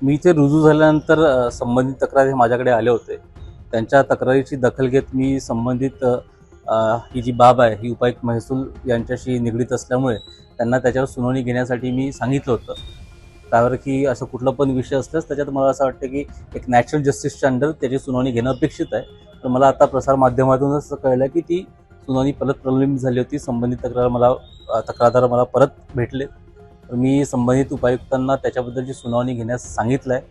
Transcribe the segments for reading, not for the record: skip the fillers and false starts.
मी ते रुजू झाल्यानंतर संबंधित तक्रार हे माझ्याकडे आले होते. त्यांच्या तक्रारीची दखल घेत मी संबंधित ही जी बाब आहे ही उपायुक्त महसूल यांच्याशी निगडीत असल्यामुळे त्यांना त्याच्यावर सुनावणी घेण्यासाठी मी सांगितलं होतं. त्यावर की असं कुठला पण विषय असल्यास त्याच्यात मला असं वाटतं की एक नॅचरल जस्टिसच्या अंडर त्याची सुनावणी घेणं अपेक्षित आहे. तर मला आता प्रसारमाध्यमातूनच कळलं की ती सुनावणी प्रलंबित झाली होती. संबंधित तक्रारदार मला परत भेटले. तर मी संबंधित उपायुक्तांना त्याच्याबद्दलची सुनावणी घेण्यास सांगितलं आहे.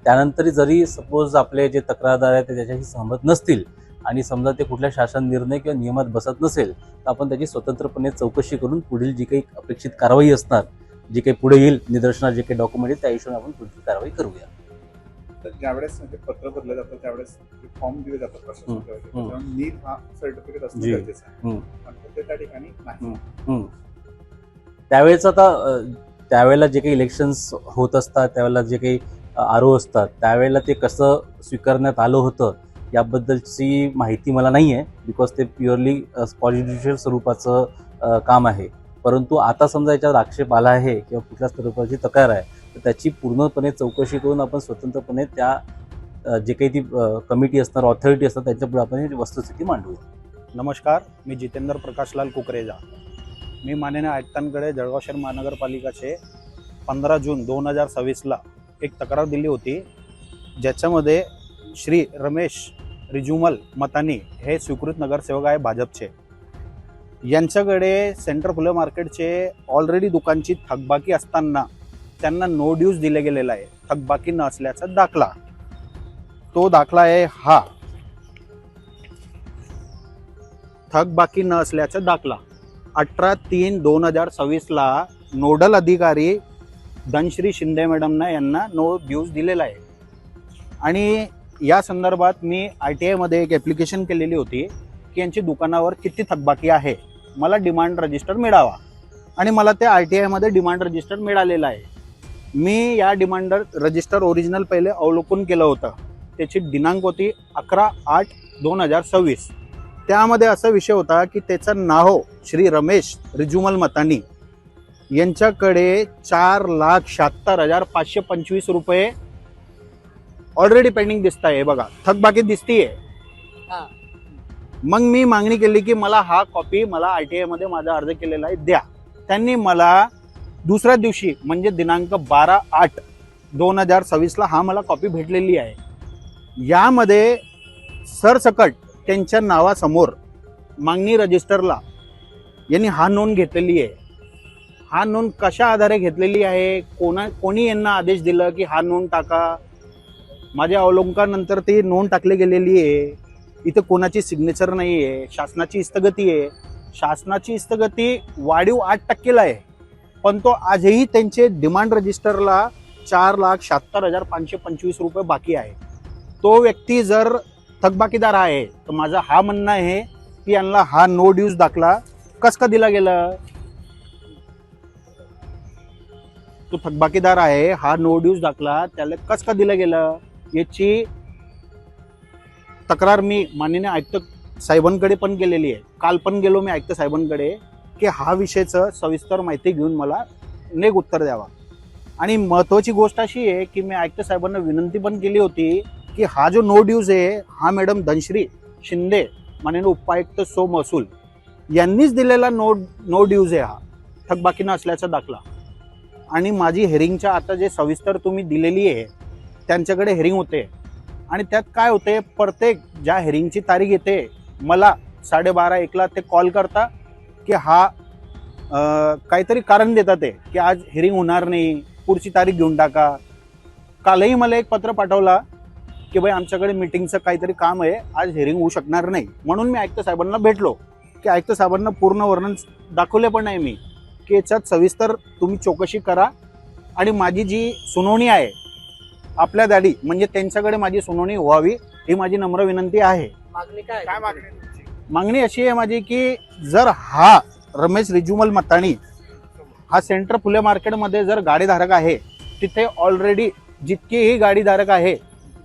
त्यानंतर जरी सपोज आपले जे तक्रारदार आहेत ते त्याच्याशी सहमत नसतील आणि समजा ते कुठल्या शासन निर्णय किंवा नियमात बसत नसेल तर आपण त्याची स्वतंत्रपणे चौकशी करून पुढील जी काही अपेक्षित कारवाई असणार, जी काही पुढे येईल निदर्शनात जे काही डॉक्युमेंट येईल त्या हिशोबाने आपण पुढची कारवाई करूया. तर ज्यावेळेस ते पत्र भरलं जातं त्यावेळेस फॉर्म दिले जातात प्रशासनाच्या, नीट हा सर्टिफिकेट असणं गरजेचं आहे, पण ते त्या ठिकाणी नाही. त्यावेळेस आता त्यावेळेला जे काही इलेक्शन्स होत असतात, त्यावेळेला जे काही आरो असतात, त्यावेळेला ते कसं स्वीकारण्यात आलं होतं याबद्दलची माहिती मला नाही आहे, बिकॉज ते प्युअरली स्पॉज्युडिशियल स्वरूपाचं काम आहे. परंतु आता समजा याच्यावर आक्षेप आला आहे किंवा कुठल्या स्वरूपाची तक्रार आहे तर त्याची पूर्णपणे चौकशी करून आपण स्वतंत्रपणे त्या जे काही ती कमिटी असणार, ऑथॉरिटी असतात त्यांच्यापुढे आपण ही वस्तुस्थिती मांडूया. नमस्कार, मी जितेंद्र प्रकाशलाल कुकरेजा. मी माननीय आयुक्तांकडे जळगाव शहर महानगरपालिकाचे 15 जून 2026ला एक तक्रार दिली होती, ज्याच्यामध्ये श्री रमेश रिजुमल मतानी हे स्वीकृत नगरसेवक आहे भाजपचे. यांच्याकडे सेंट्रल फुले मार्केटचे ऑलरेडी दुकानची थकबाकी असताना त्यांना नो ड्यूज दिले गेलेला आहे, थकबाकी न असल्याचा दाखला. तो दाखला आहे हा, थकबाकी न असल्याचा दाखला. 18/3/2026ला नोडल अधिकारी धनश्री शिंदे मॅडमना यांना नो ड्यूज दिलेला आहे. आणि या संदर्भात मी RTI मध्ये एक ॲप्लिकेशन केलेली होती की यांची दुकानावर किती थकबाकी आहे, मला डिमांड रजिस्टर मिळावा. आणि मला त्या RTI मध्ये डिमांड रजिस्टर मिळालेलं आहे. मी या डिमांड रजिस्टर ओरिजिनल पहिले अवलोकन केलं होतं. त्याची दिनांक होती 11/8/2026. त्यामध्ये असा विषय होता की त्याचं नाव श्री रमेश रिजुमल मतानी यांच्याकडे 4,76,525 रुपये ऑलरेडी पेंडिंग दिसत आहे. बघा, थकबाकी दिसतीये. मग मी मागणी केली की मला हा कॉपी, मला RTI मध्ये माझा अर्ज केलेला आहे द्या. त्यांनी मला दुसऱ्या दिवशी म्हणजे दिनांक 12/8/2026ला हा मला कॉपी भेटलेली आहे. यामध्ये सरसकट त्यांच्या नावासमोर मागणी रजिस्टरला यांनी हा नोंद घेतलेली आहे. हा नोंद कशा आधारे घेतलेली आहे, कोणी यांना आदेश दिला की हा नोंद टाका, माझ्या अवलोकनानंतर ती नोंद टाकली गेलेली आहे. इथे कोणाची सिग्नेचर नाही आहे, शासनाची स्थगिती आहे. शासनाची स्थगिती वाढीव 8%ला आहे, पण तो आजही त्यांचे डिमांड रजिस्टरला 4,76,525 रुपये बाकी आहे. तो व्यक्ती जर थकबाकीदार आहे तर माझं हा म्हणणं आहे की यांना हा नो ड्यूज दाखला कस का दिला गेला. तो थकबाकीदार आहे, हा नो ड्यूज दाखला त्याला कस का दिला गेला याची तक्रार मी माननीय आयुक्त साहेबांकडे पण केलेली आहे. काल पण गेलो मी आयुक्त साहेबांकडे की हा विषयचं सविस्तर माहिती घेऊन मला नेक उत्तर द्यावा. आणि महत्त्वाची गोष्ट अशी आहे की मी आयुक्त साहेबांना विनंती पण केली होती की हा जो नो ड्यूज आहे हा मॅडम धनश्री शिंदे माननीय उपायुक्त सो महसूल यांनीच दिलेला नो ड्यूज आहे, हा थकबाकी न असल्याचा दाखला. आणि माझी हेरिंगच्या आता जे सविस्तर तुम्ही दिलेली आहे त्यांच्याकडे हेरिंग होते आणि त्यात काय होते, प्रत्येक ज्या हेरिंगची तारीख येते मला 12:30-1ला ते कॉल करता की हा काहीतरी कारण देतात ते की आज हेरिंग होणार नाही, पुढची तारीख घेऊन टाका. कालही मला एक पत्र पाठवला की भाई आमच्याकडे मीटिंगचं काहीतरी काम आहे, आज हेरिंग होऊ शकणार नाही. म्हणून मी आयुक्त साहेबांना भेटलो की आयुक्त साहेबांना पूर्ण वर्णन दाखवले पण नाही मी की याच्यात सविस्तर तुम्ही चौकशी करा आणि माझी जी सुनावणी आहे आपल्या दाढी म्हणजे त्यांच्याकडे माझी सुनावणी व्हावी ही माझी नम्र विनंती आहे. मागणी अशी आहे माझी की जर हा रमेश रिजुमल मतानी हा सेंट्रल फुले मार्केटमध्ये जर गाडीधारक आहे, तिथे ऑलरेडी जितकेही गाडीधारक आहे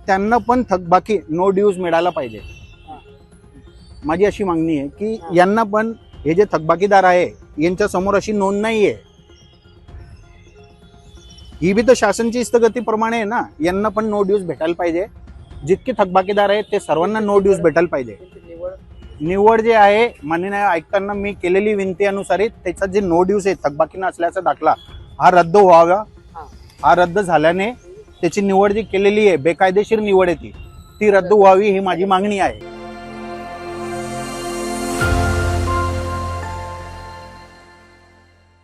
त्यांना पण थकबाकी नो ड्यूज मिळाला पाहिजे. माझी अशी मागणी आहे की यांना पण हे जे थकबाकीदार आहे यांच्या समोर अशी नोंद नाही आहे. ही बी तर शासनची स्थगतीप्रमाणे आहे ना, यांना पण नो ड्यूज भेटायला पाहिजे. जितके थकबाकीदार आहेत ते सर्वांना नो ड्यूज भेटायला पाहिजे. निवड जे आहे माननीय आयुक्तांना मी केलेली विनंती त्याचा जे नो ड्यूज आहे थकबाकी नसल्याचा दाखला हा रद्द व्हावा. हा रद्द झाल्याने त्याची निवड जी केलेली आहे बेकायदेशीर निवड आहे ती रद्द व्हावी ही माझी मागणी आहे.